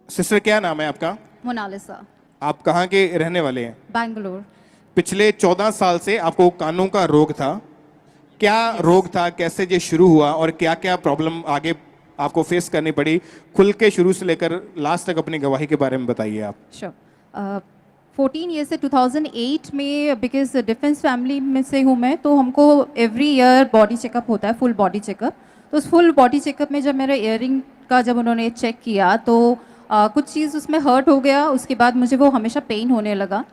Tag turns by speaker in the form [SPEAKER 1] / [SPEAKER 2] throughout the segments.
[SPEAKER 1] Sister क्या नाम है आपका?
[SPEAKER 2] मोनालिसा।
[SPEAKER 1] आप कहाँ के रहने वाले हैं?
[SPEAKER 2] बैंगलोर।
[SPEAKER 1] पिछले 14 साल से आपको कानों का रोग था। क्या रोग था, कैसे ये शुरू हुआ और क्या क्या प्रॉब्लम आगे आपको फेस करनी पड़ी? खुल के शुरू से लेकर लास्ट तक अपनी गवाही के बारे में बताइए आप।
[SPEAKER 2] श्योर। 14 ईयर से 2008 में, बिकॉज डिफेंस फैमिली में से हूँ मैं, तो हमको एवरी ईयर बॉडी चेकअप होता है, फुल बॉडी चेकअप। तो उस फुल बॉडी चेकअप में जब मेरा ईयरिंग का जब उन्होंने चेक किया तो कुछ चीज़ उसमें हर्ट हो गया। उसके बाद मुझे वो हमेशा पेन होने लगा।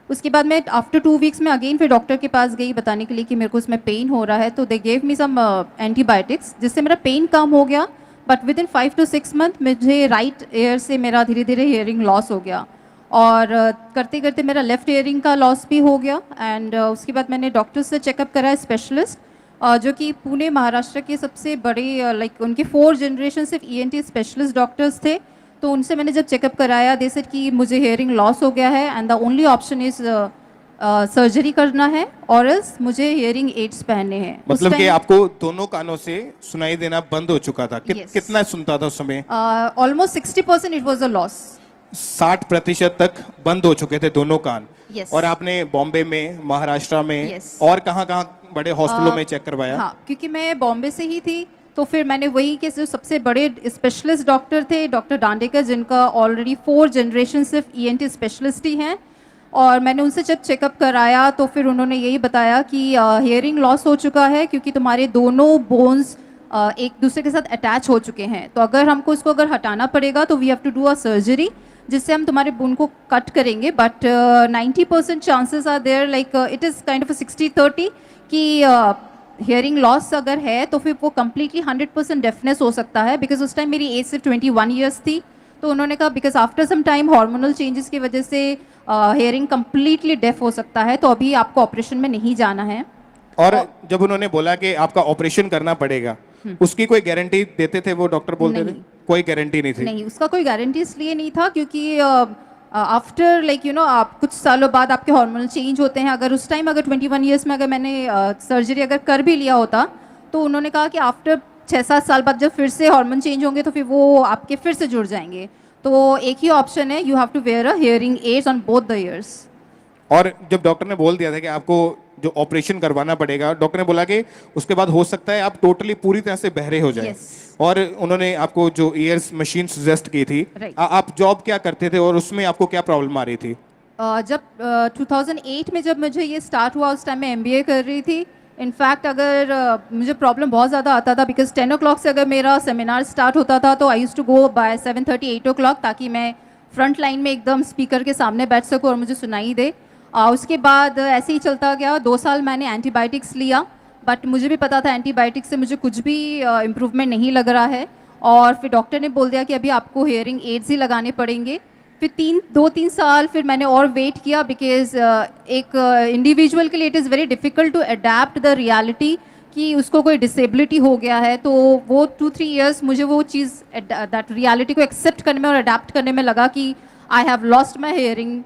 [SPEAKER 2] उसके बाद मैं आफ्टर 2 वीक्स में अगेन फिर डॉक्टर के पास गई बताने के लिए कि मेरे को इसमें पेन हो रहा है। तो they gave me some antibiotics जिससे मेरा पेन कम हो गया। But with in 5 to 6 month मुझे राइट ईयर से मेरा धीरे धीरे हियरिंग लॉस हो गया और करते करते मेरा लेफ्ट ईयरिंग का लॉस भी हो गया। एंड उसके बाद मैंने डॉक्टर से चेकअप कराया, स्पेशलिस्ट जो कि पुणे महाराष्ट्र के सबसे बड़े लाइक उनके 4 जनरेशन सिर्फ ENT स्पेशलिस्ट डॉक्टर्स थे। तो उनसे मैंने जब चेकअप कराया, दे सेड कि मुझे हेयरिंग लॉस हो गया है and the only option is surgery करना है और एल्स मुझे हियरिंग एड्स पहनने हैं।
[SPEAKER 1] मतलब कि आपको दोनों कानों से सुनाई देना बंद हो चुका था।
[SPEAKER 2] Yes.
[SPEAKER 1] कितना सुनता था उस समय?
[SPEAKER 2] Almost 60% it was a loss.
[SPEAKER 1] 60% तक बंद हो चुके थे दोनों कान।
[SPEAKER 2] Yes.
[SPEAKER 1] और आपने बॉम्बे में, महाराष्ट्र में
[SPEAKER 2] Yes.
[SPEAKER 1] और कहाँ-कहाँ बड़े हॉस्पिटलों में चेक करवाया?
[SPEAKER 2] हाँ, क्योंकि मैं बॉम्बे से ही थी तो फिर मैंने वही के जो सबसे बड़े स्पेशलिस्ट डॉक्टर थे, डॉक्टर डांडेकर, जिनका ऑलरेडी 4 जनरेशन सिर्फ ENT स्पेशलिस्ट ही हैं, और मैंने उनसे जब चेकअप कराया तो फिर उन्होंने यही बताया कि हियरिंग लॉस हो चुका है क्योंकि तुम्हारे दोनों बोन्स एक दूसरे के साथ अटैच हो चुके हैं। तो अगर हमको इसको अगर हटाना पड़ेगा तो we have to do a surgery जिससे हम तुम्हारे बोन को कट करेंगे। But 90% chances are there, like it is kind of 60-30 कि हियरिंग लॉस अगर है तो फिर वो कम्प्लीटली 100% डेफनेस हो सकता है। बिकॉज उस टाइम मेरी एज सिर्फ 21 ईयर्स थी। तो उन्होंने कहा because after some time hormonal changes की वजह से हियरिंग कम्प्लीटली डेफ हो सकता है, तो अभी आपको ऑपरेशन में नहीं जाना है।
[SPEAKER 1] और जब उन्होंने बोला कि आपका ऑपरेशन करना पड़ेगा, उसकी कोई गारंटी देते थे वो डॉक्टर? बोलते थे
[SPEAKER 2] नहीं।
[SPEAKER 1] कोई गारंटी नहीं थी?
[SPEAKER 2] नहीं, उसका कोई गारंटी इसलिए नहीं था क्योंकि आफ्टर लाइक यू नो आप कुछ सालों बाद आपके हार्मोनल चेंज होते हैं। अगर उस टाइम अगर 21 ईयर्स में अगर मैंने सर्जरी अगर कर भी लिया होता तो उन्होंने कहा कि आफ्टर 6-7 साल बाद जब फिर से हार्मोन चेंज होंगे तो फिर वो आपके फिर से जुड़ जाएंगे। तो एक ही ऑप्शन है, you have to wear a hearing aids on both the ears.
[SPEAKER 1] और जब डॉक्टर ने बोल दिया था कि आपको जो ऑपरेशन करवाना पड़ेगा, डॉक्टर ने बोला कि उसके बाद हो सकता है आप टोटली पूरी तरह से बहरे हो जाएं।
[SPEAKER 2] Yes.
[SPEAKER 1] और उन्होंने आपको जो ईयर्स मशीन सजेस्ट की थी,
[SPEAKER 2] Right.
[SPEAKER 1] आप जॉब क्या करते थे और उसमें आपको क्या प्रॉब्लम आ रही थी?
[SPEAKER 2] जब 2008 में जब मुझे ये स्टार्ट हुआ उस टाइम मैं MBA कर रही थी। इनफैक्ट अगर मुझे प्रॉब्लम बहुत ज़्यादा आता था बिकॉज 10 o'clock से अगर मेरा सेमिनार स्टार्ट होता था तो I use to go by 7:30 8 o'clock ताकि मैं फ्रंट लाइन में एकदम स्पीकर के सामने बैठ सकूँ और मुझे सुनाई दे। उसके बाद ऐसे ही चलता गया। 2 साल मैंने एंटीबायोटिक्स लिया, बट मुझे भी पता था एंटीबायोटिक्स से मुझे कुछ भी इम्प्रूवमेंट नहीं लग रहा है। और फिर डॉक्टर ने बोल दिया कि अभी आपको हियरिंग एड्स ही लगाने पड़ेंगे। फिर 2-3 साल फिर मैंने और वेट किया बिकॉज एक इंडिविजुअल के लिए it is very difficult to adapt the reality कि उसको कोई डिसेबिलिटी हो गया है। तो वो 2-3 ईयर्स मुझे वो चीज़ दैट रियलिटी को एक्सेप्ट करने में और अडेप्ट करने में लगा कि I have lost my hearing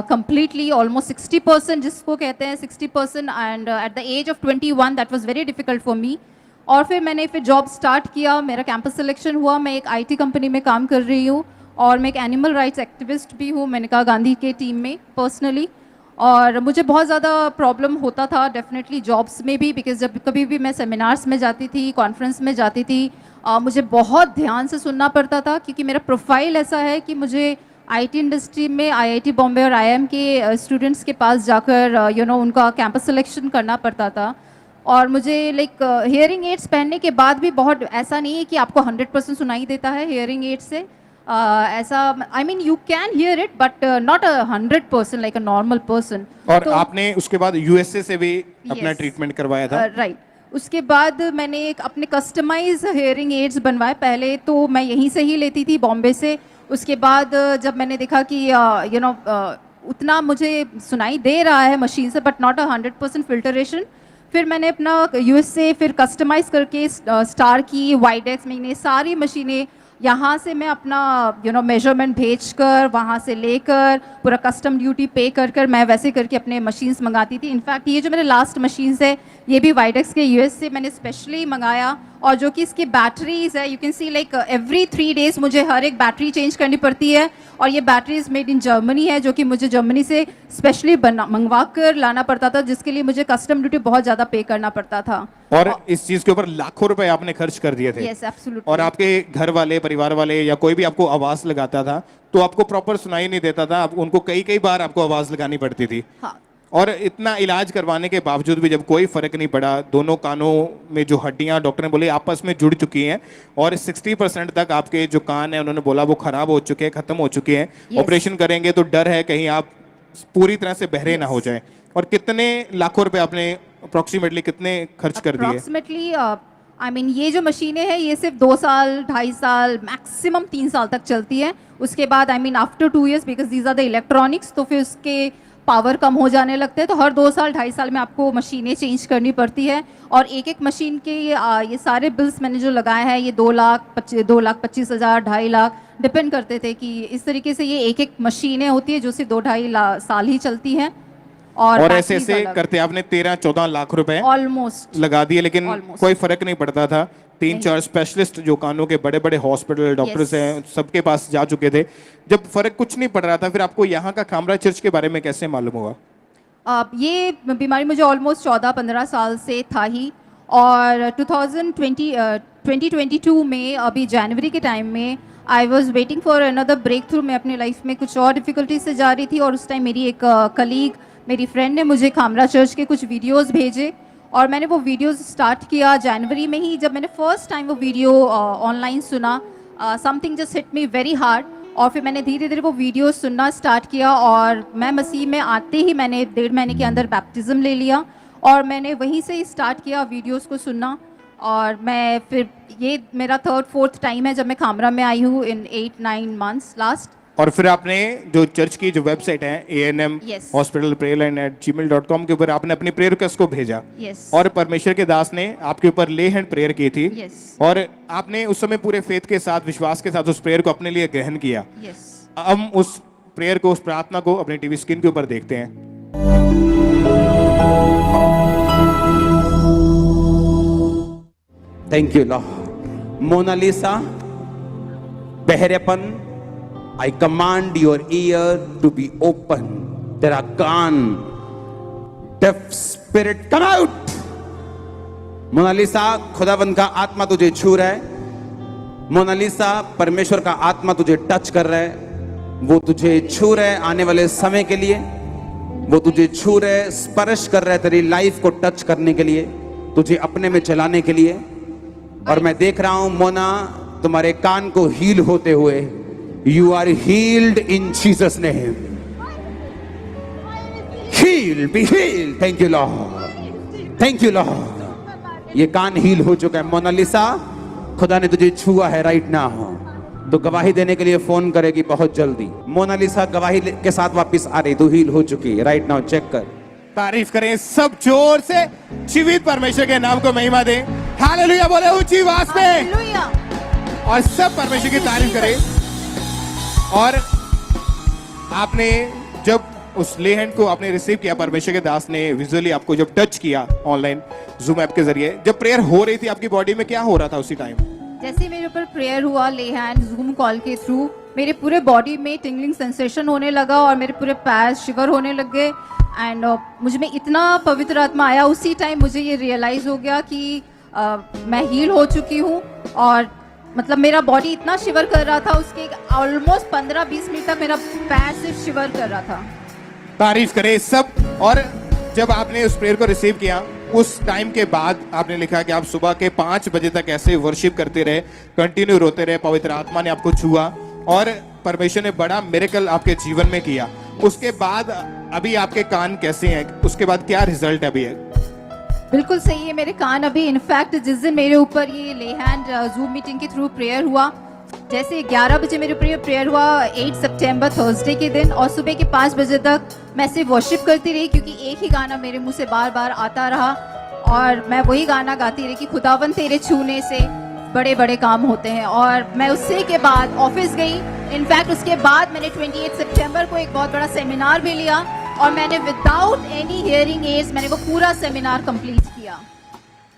[SPEAKER 2] completely, almost 60% जिसको कहते हैं 60%। And at the age of 21 that was very difficult for me। और फिर मैंने फिर जॉब स्टार्ट किया, मेरा कैंपस सिलेक्शन हुआ, मैं एक IT कंपनी में काम कर रही हूँ और मैं एक एनिमल राइट्स एक्टिविस्ट भी हूँ, मैंने कहा गांधी के टीम में पर्सनली। और मुझे बहुत ज़्यादा प्रॉब्लम होता था डेफिनेटली जॉब्स में भी, बिकॉज जब कभी भी मैं सेमिनार्स में जाती थी, कॉन्फ्रेंस में जाती थी, मुझे बहुत ध्यान से सुनना पड़ता था क्योंकि मेरा प्रोफाइल ऐसा है कि मुझे IT इंडस्ट्री में IIT बॉम्बे और IIM के स्टूडेंट्स के पास जाकर उनका कैंपस सिलेक्शन करना पड़ता था। और मुझे लाइक हियरिंग एड्स पहनने के बाद भी बहुत ऐसा नहीं है कि आपको 100% सुनाई देता है हियरिंग एड्स से। ऐसा आई mean you can hear it but not 100% like a normal person.
[SPEAKER 1] और आपने उसके बाद USA से भी अपना
[SPEAKER 2] Yes.
[SPEAKER 1] ट्रीटमेंट करवाया था?
[SPEAKER 2] राइट। उसके बाद मैंने एक अपने कस्टमाइज हेयरिंग एड्स बनवाए। पहले तो मैं यहीं से ही लेती थी बॉम्बे से। उसके बाद जब मैंने देखा कि उतना मुझे सुनाई दे रहा है मशीन से बट नॉट 100% फिल्टरेशन, फिर मैंने अपना US से फिर कस्टमाइज करके स्टार की, वाइडेक्स, मैंने सारी मशीनें यहाँ से मैं अपना मेजरमेंट भेज कर वहाँ से लेकर पूरा कस्टम ड्यूटी पे कर कर मैं वैसे करके अपने मशीन्स मंगाती थी। इनफैक्ट ये जो मेरे लास्ट मशीन्स है ये भी वाइडेक्स के US से मैंने स्पेशली मंगाया और जो कि इसकी बैटरीज है, you can see like every 3 days मुझे हर एक बैटरी चेंज करनी पड़ती है। और ये बैटरीज मेड इन जर्मनी है, जो कि मुझे जर्मनी से स्पेशली मंगवा कर लाना पड़ता था, जिसके लिए मुझे कस्टम ड्यूटी बहुत ज़्यादा पे करना पड़ता था।
[SPEAKER 1] और इस चीज के ऊपर लाखों रुपए आपने खर्च कर दिए थे।
[SPEAKER 2] Yes, absolutely.
[SPEAKER 1] और आपके घर वाले, परिवार वाले या कोई भी आपको आवाज लगाता था तो आपको प्रॉपर सुनाई नहीं देता था, उनको कई कई बार आपको आवाज लगानी पड़ती थी।
[SPEAKER 2] हाँ।
[SPEAKER 1] और इतना इलाज करवाने के बावजूद भी जब कोई फर्क नहीं पड़ा, दोनों कानों में जो हड्डियां डॉक्टर ने बोले आपस में जुड़ चुकी हैं और 60% तक आपके जो कान है उन्होंने बोला वो खराब हो चुके हैं, खत्म हो चुके हैं।
[SPEAKER 2] Yes.
[SPEAKER 1] ऑपरेशन करेंगे तो डर है कहीं आप पूरी तरह से बहरे ना हो जाए। और कितने लाखों रुपए आपने अप्रोक्सीमेटली कितने खर्च कर दिए?
[SPEAKER 2] अप्रोक्सीमेटली आई मीन ये जो मशीनें हैं ये सिर्फ 2 साल, 2.5 साल, मैक्सिमम 3 साल तक चलती है। उसके बाद I mean after 2 years, because these are the electronics, तो फिर उसके पावर कम हो जाने लगते हैं। तो हर 2 साल, 2.5 साल में आपको मशीनें चेंज करनी पड़ती है। और एक एक मशीन के ये सारे बिल्स मैंने जो लगाए हैं ये 2,25,000, 2.5 लाख डिपेंड करते थे कि इस तरीके से ये एक एक मशीनें होती है जो सिर्फ 2-2.5 साल ही चलती हैं।
[SPEAKER 1] और ऐसे ऐसे करते आपने 13-14 लाख रुपए
[SPEAKER 2] ऑलमोस्ट
[SPEAKER 1] लगा दिए, लेकिन
[SPEAKER 2] Almost.
[SPEAKER 1] कोई फर्क नहीं पड़ता था। 3-4 स्पेशलिस्ट जो कानों के बड़े बड़े हॉस्पिटल डॉक्टर्स
[SPEAKER 2] Yes.
[SPEAKER 1] हैं सबके पास जा चुके थे, जब फर्क कुछ नहीं पड़ रहा था, फिर आपको यहाँ का खामरा चर्च के बारे में कैसे मालूम हुआ?
[SPEAKER 2] ये बीमारी मुझे ऑलमोस्ट 14-15 साल से था ही। और 2022 में अभी जनवरी के टाइम में I was waiting for another breakthrough. मैं अपनी लाइफ में कुछ और डिफ़िकल्टी से जा रही थी और उस टाइम मेरी एक कलीग, मेरी फ्रेंड ने मुझे खामरा चर्च के कुछ वीडियोस भेजे और मैंने वो वीडियोस स्टार्ट किया जनवरी में ही। जब मैंने फर्स्ट टाइम वो वीडियो ऑनलाइन सुना, something just hit me very hard. और फिर मैंने धीरे धीरे वो वीडियो सुनना स्टार्ट किया और मैं मसीह में आते ही मैंने 1.5 महीने के अंदर बैप्टिज्म ले लिया और मैंने वहीं से ही स्टार्ट किया वीडियोस को सुनना। और मैं फिर ये मेरा 3rd-4th टाइम है जब मैं खामरा में आई हूँ इन 8-9 months लास्ट।
[SPEAKER 1] और फिर आपने जो चर्च की जो वेबसाइट है ANM
[SPEAKER 2] Yes.
[SPEAKER 1] हॉस्पिटल prayerline@gmail.com के ऊपर आपने अपनी प्रेयर रिक्वेस्ट को भेजा
[SPEAKER 2] Yes.
[SPEAKER 1] और परमेश्वर के दास ने आपके ऊपर ले हैंड प्रेयर की थी।
[SPEAKER 2] Yes.
[SPEAKER 1] और आपने उस समय पूरे फेथ के साथ, विश्वास के साथ उस प्रेयर को अपने लिए ग्रहण किया।
[SPEAKER 2] यस,
[SPEAKER 1] हम उस प्रेयर को, उस प्रार्थना को अपने टीवी स्क्रीन के ऊपर देखते हैं।
[SPEAKER 3] Thank you lord. मोनालिसा, बहरेपन, I command your ear to be open. तेरा कान, deaf spirit, come out. Monalisa, खुदावंद का आत्मा तुझे छू रहा है। मोनालिसा, परमेश्वर का आत्मा तुझे टच कर रहा है। वो तुझे छू रहा है आने वाले समय के लिए। वो तुझे छू रहा है, स्पर्श कर रहा है तेरी लाइफ को टच करने के लिए, तुझे अपने में चलाने के लिए। और मैं देख रहा हूं मोना, तुम्हारे कान को हील होते हुए। You are healed in Jesus' name. Heal, be healed. Thank you, Lord. Thank you, Lord. ये कान हील हो चुका है। मोनालिसा, खुदा ने तुझे छुआ है राइट नाउ। तो गवाही देने के लिए फोन करेगी बहुत जल्दी। मोनालिसा गवाही के साथ वापस आ रही, तू हील हो चुकी है राइट नाउ। चेक कर।
[SPEAKER 1] तारीफ करें सब जोर से, जीवित परमेश्वर के नाम को महिमा दें। हालेलुया बोले ऊंची आवाज में
[SPEAKER 2] हालेलुया।
[SPEAKER 1] और सब परमेश्वर की तारीफ करें। और आपने जब उस ले हैंड को आपने रिसीव किया, परमेश्वर के दास ने विजुअली आपको जब टच किया ऑनलाइन जूम ऐप के जरिए, जब प्रेयर हो रही थी आपकी बॉडी में क्या हो रहा था उसी टाइम?
[SPEAKER 2] जैसे मेरे ऊपर प्रेयर हुआ ले हैंड जूम कॉल के थ्रू, मेरे पूरे बॉडी में टिंगलिंग सेंसेशन होने लगा और मेरे पूरे पैर शिवर होने लग गए। एंड मुझ में इतना पवित्र आत्मा आया, उसी टाइम मुझे ये रियलाइज हो गया कि मैं हील हो चुकी हूँ। और मतलब मेरा बॉडी इतना शिवर कर रहा था, उसके ऑलमोस्ट 15-20 मिनट तक मेरा पैर सिर्फ शिवर कर रहा था।
[SPEAKER 1] तारीफ करें सब। और जब आपने उस प्रेयर को रिसीव किया, उस टाइम के बाद आपने लिखा कि आप सुबह के 5 बजे तक ऐसे वर्शिप करते रहे, कंटिन्यू रोते रहे, पवित्र आत्मा ने आपको छुआ और परमेश्वर ने बड़ा मिरेकल आपके जीवन में किया। उसके बाद अभी आपके कान कैसे हैं? उसके बाद क्या रिजल्ट अभी है?
[SPEAKER 2] बिल्कुल सही है, मेरे कान अभी इनफैक्ट जिस दिन मेरे ऊपर ये ले हैंड जूम मीटिंग के थ्रू प्रेयर हुआ, जैसे 11 बजे मेरे ऊपर प्रेयर हुआ 8 सितंबर थर्सडे के दिन, और सुबह के 5 बजे तक मैं सिर्फ वर्शिप करती रही क्योंकि एक ही गाना मेरे मुंह से बार बार आता रहा और मैं वही गाना गाती रही कि खुदावन तेरे छूने से बड़े बड़े काम होते हैं। और मैं उससे के बाद ऑफिस गई। इनफैक्ट उसके बाद मैंने 28 सितंबर को एक बहुत बड़ा सेमिनार भी लिया और मैंने विदाउट एनी हियरिंग एड्स मैंने वो पूरा सेमिनार कंप्लीट किया।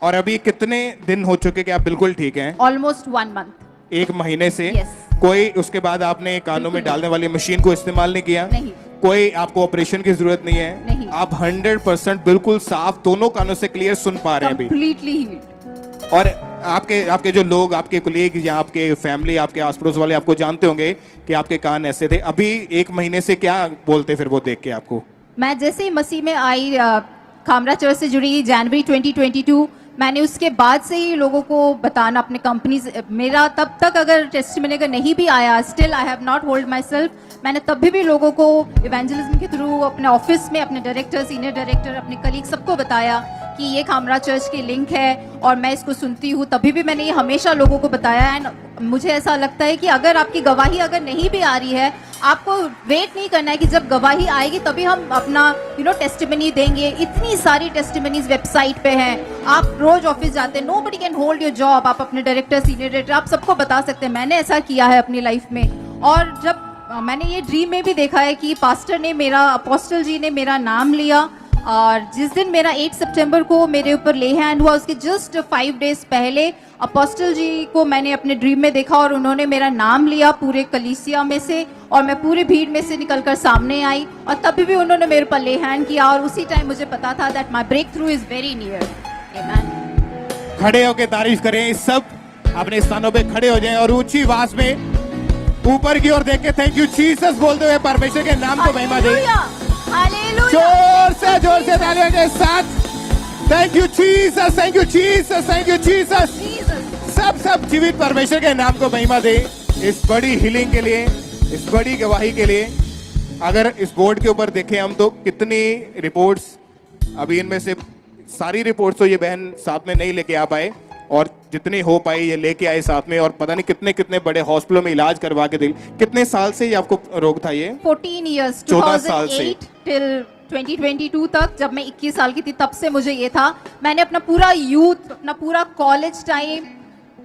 [SPEAKER 1] और अभी कितने दिन हो चुके कि आप बिल्कुल ठीक हैं?
[SPEAKER 2] Almost 1 month.
[SPEAKER 1] 1 महीने से?
[SPEAKER 2] Yes.
[SPEAKER 1] कोई उसके बाद आपने कानों में डालने वाली मशीन को इस्तेमाल नहीं किया?
[SPEAKER 2] नहीं।
[SPEAKER 1] कोई आपको ऑपरेशन की जरूरत नहीं है?
[SPEAKER 2] नहीं।
[SPEAKER 1] आप 100% बिल्कुल साफ दोनों कानों से क्लियर सुन पा रहे हैं अभी?
[SPEAKER 2] Completely healed.
[SPEAKER 1] और आपके जो लोग, आपके कोलीग या आपके फैमिली, आपके आस पड़ोस वाले आपको जानते होंगे कि आपके कान ऐसे थे, अभी 1 महीने से क्या बोलते फिर वो देख के आपको?
[SPEAKER 2] मैं जैसे ही मसीह में आई, खामरा चर्च से जुड़ी जनवरी 2022, मैंने उसके बाद से ही लोगों को बताना अपने कंपनी, मेरा तब तक अगर टेस्टिमनी अगर नहीं भी आया, still I have not hold my self, मैंने तब भी लोगों को इवेंजलिज्म के थ्रू अपने ऑफिस में अपने डायरेक्टर, सीनियर डायरेक्टर, अपने कलीग सबको बताया कि ये खामरा चर्च की लिंक है और मैं इसको सुनती हूँ। तभी भी मैंने ये हमेशा लोगों को बताया। एंड मुझे ऐसा लगता है कि अगर आपकी गवाही अगर नहीं भी आ रही है, आपको वेट नहीं करना है कि जब गवाही आएगी तभी हम अपना टेस्टिमनी देंगे। इतनी सारी टेस्टिमनीज वेबसाइट पे हैं, आप रोज ऑफिस जाते हैं, nobody can hold your job, आप अपने डायरेक्टर, सीनियर डायरेक्टर, आप सबको बता सकते हैं। मैंने ऐसा किया है अपनी लाइफ में। और जब मैंने ये ड्रीम में भी देखा है कि पास्टर ने मेरा, अपोस्टल जी ने मेरा नाम लिया, और जिस दिन मेरा 8 सितंबर को मेरे ऊपर ले हैंड हुआ, उसके जस्ट 5 डेज पहले अपोस्टल जी को मैंने अपने ड्रीम में देखा और उन्होंने मेरा नाम लिया पूरे कलीसिया में से, और मैं पूरी भीड़ में से निकलकर सामने आई और तभी भी उन्होंने मेरे पर ले हैंड किया। और उसी टाइम मुझे पता था that my breakthrough is very near. Amen.
[SPEAKER 1] खड़े होकर तारीफ करें, सब अपने स्थानों पे खड़े हो जाएं और ऊंची आवाज में ऊपर की ओर देख के थैंक यू जीसस बोलते हुए परमेश्वर के नाम को महिमा दें। जोर से तालियों के साथ thank you Jesus, thank you Jesus, thank you Jesus. सब जीवित परमेश्वर के नाम को महिमा दे इस बड़ी हीलिंग के लिए, इस बड़ी गवाही के लिए। अगर इस बोर्ड के ऊपर देखें हम तो कितनी रिपोर्ट्स, अभी इनमें से सारी रिपोर्ट्स तो ये बहन साथ में नहीं लेके आ पाए, और जितनी हो पाई ये लेके आए साथ में, और पता नहीं कितने कितने बड़े हॉस्पिटलों में इलाज करवा के दिल। कितने साल से ये आपको रोग था? ये
[SPEAKER 2] 14 इयर्स,
[SPEAKER 1] 14 साल से
[SPEAKER 2] 2008 टिल 2022 तक, जब मैं 21 साल की थी तब से मुझे ये था। मैंने अपना पूरा यूथ, अपना पूरा कॉलेज टाइम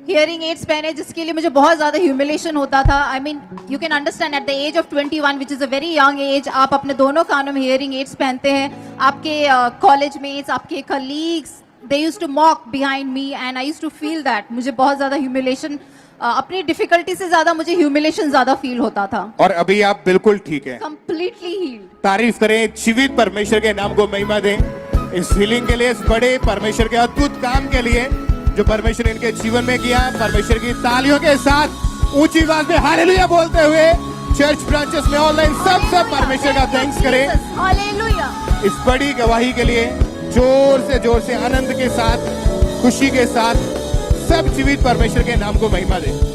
[SPEAKER 2] हियरिंग एड्स पहने, जिसके लिए मुझे बहुत ज्यादा ह्यूमिलेशन होता था। I mean you can understand at the age of 21 which is a very young age, आप अपने दोनों कानों में हियरिंग एड्स पहनते हैं। आपके कॉलेज मेट्स, आपके colleagues, they used to mock behind me and I used to feel that मुझे बहुत ज्यादा ह्यूमिलेशन, अपनी डिफिकल्टी से ज्यादा मुझे ह्यूमिलेशन ज्यादा फील होता था।
[SPEAKER 1] और अभी आप बिल्कुल ठीक है,
[SPEAKER 2] कंप्लीटली हील्ड।
[SPEAKER 1] तारीफ करें, जीवित परमेश्वर के नाम को महिमा दें इस हीलिंग के लिए, इस बड़े परमेश्वर के अद्भुत काम के लिए जो परमेश्वर ने इनके जीवन में किया। परमेश्वर की तालियों के साथ ऊंची आवाज में हालेलुया बोलते हुए चर्च ब्रांचेस में, ऑनलाइन सब परमेश्वर का थैंक्स करें
[SPEAKER 2] हालेलुया
[SPEAKER 1] इस बड़ी गवाही के लिए। जोर से आनंद के साथ, खुशी के साथ सब जीवित परमेश्वर के नाम को महिमा दें।